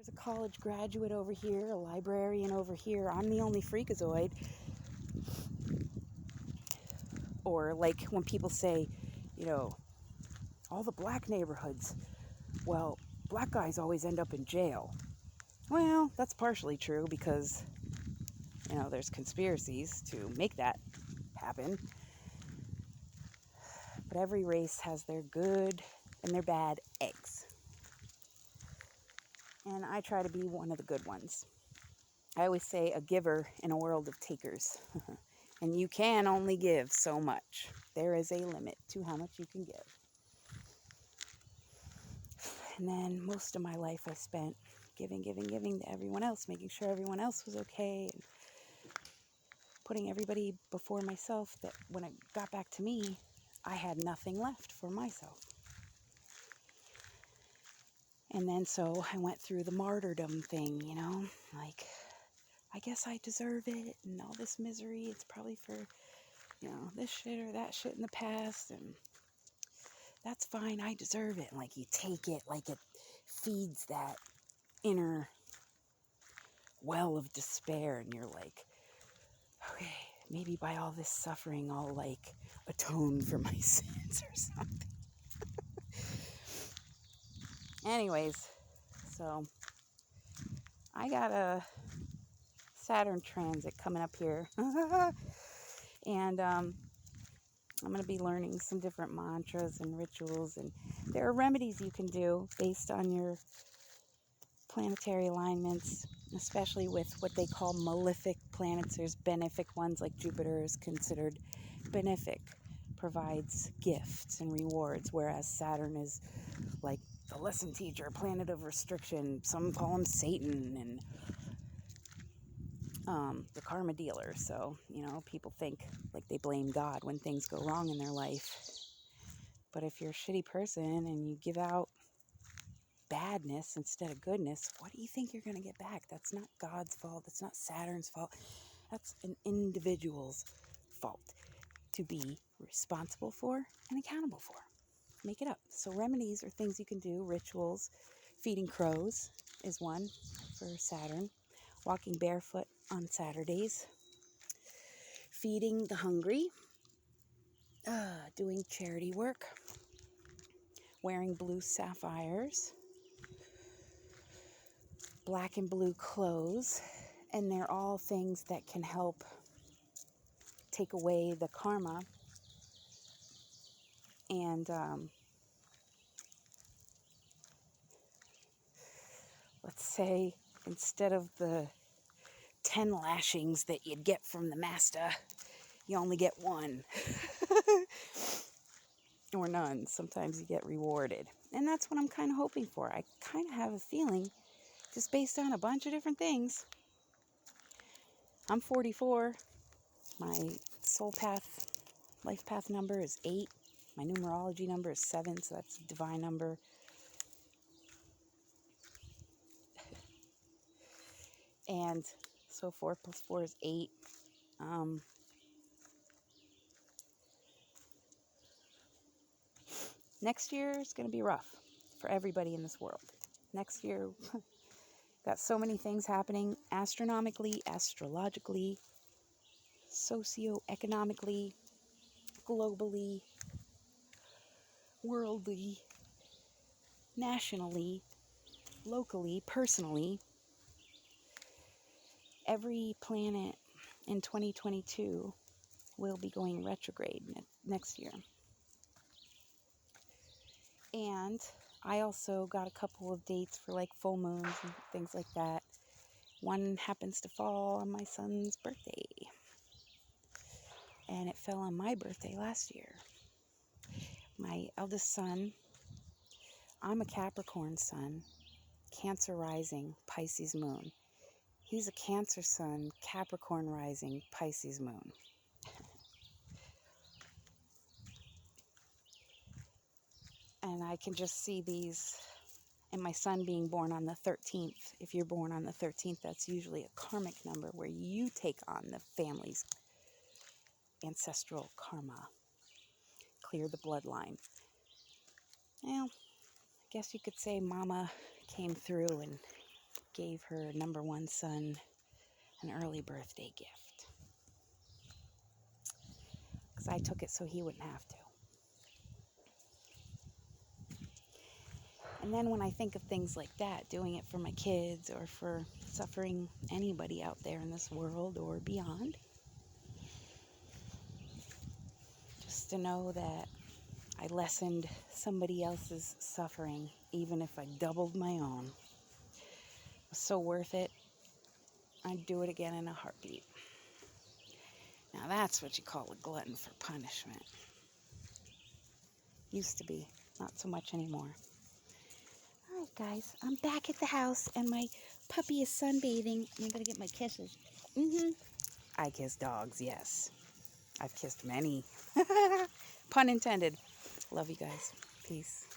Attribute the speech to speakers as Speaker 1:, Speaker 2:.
Speaker 1: There's a college graduate over here, a librarian over here. I'm the only freakazoid. Or like when people say, you know, all the black neighborhoods, well, black guys always end up in jail. Well, that's partially true because, you know, there's conspiracies to make that happen. But every race has their good and their bad eggs. And I try to be one of the good ones. I always say a giver in a world of takers. And you can only give so much. There is a limit to how much you can give. And then most of my life I spent giving to everyone else, making sure everyone else was okay, and putting everybody before myself, that when it got back to me, I had nothing left for myself. And then so I went through the martyrdom thing, you know, like, I guess I deserve it, and all this misery, it's probably for, you know, this shit or that shit in the past, and that's fine, I deserve it. And like, you take it like it feeds that inner well of despair, and you're like, okay, maybe by all this suffering I'll like atone for my sins or something. Anyways, so I got a Saturn transit coming up here. And I'm going to be learning some different mantras and rituals, and there are remedies you can do based on your planetary alignments, especially with what they call malefic planets. There's benefic ones, like Jupiter is considered benefic, provides gifts and rewards, whereas Saturn is like the lesson teacher, planet of restriction. Some call him Satan, and the karma dealer. So, you know, people think like they blame God when things go wrong in their life. But if you're a shitty person and you give out badness instead of goodness, what do you think you're going to get back? That's not God's fault. That's not Saturn's fault. That's an individual's fault to be responsible for and accountable for. Make it up. So remedies are things you can do, rituals. Feeding crows is one for Saturn. Walking barefoot on Saturdays. Feeding the hungry. Doing charity work. Wearing blue sapphires. Black and blue clothes. And they're all things that can help take away the karma. And let's say instead of the 10 lashings that you'd get from the master, you only get one. Or none. Sometimes you get rewarded. And that's what I'm kind of hoping for. I kind of have a feeling, just based on a bunch of different things. I'm 44. My soul path, life path number is 8. My numerology number is 7, so that's a divine number. And so 4 plus 4 is 8. Next year is going to be rough for everybody in this world. Next year, got so many things happening astronomically, astrologically, socioeconomically, globally, worldly, nationally, locally, personally. Every planet in 2022 will be going retrograde next year. And I also got a couple of dates for like full moons and things like that. One happens to fall on my son's birthday. And it fell on my birthday last year. My eldest son, I'm a Capricorn sun, Cancer rising, Pisces moon. He's a Cancer sun, Capricorn rising, Pisces moon. And I can just see these, and my son being born on the 13th. If you're born on the 13th, that's usually a karmic number where you take on the family's ancestral karma. Clear the bloodline. Well, I guess you could say Mama came through and gave her number one son an early birthday gift. Because I took it so he wouldn't have to. And then when I think of things like that, doing it for my kids or for suffering anybody out there in this world or beyond, just to know that I lessened somebody else's suffering, even if I doubled my own, was so worth it. I'd do it again in a heartbeat. Now that's what you call a glutton for punishment. Used to be, not so much anymore. All right, guys, I'm back at the house, and my puppy is sunbathing. I'm gonna get my kisses. I kiss dogs, yes. I've kissed many. Pun intended. Love you guys. Peace.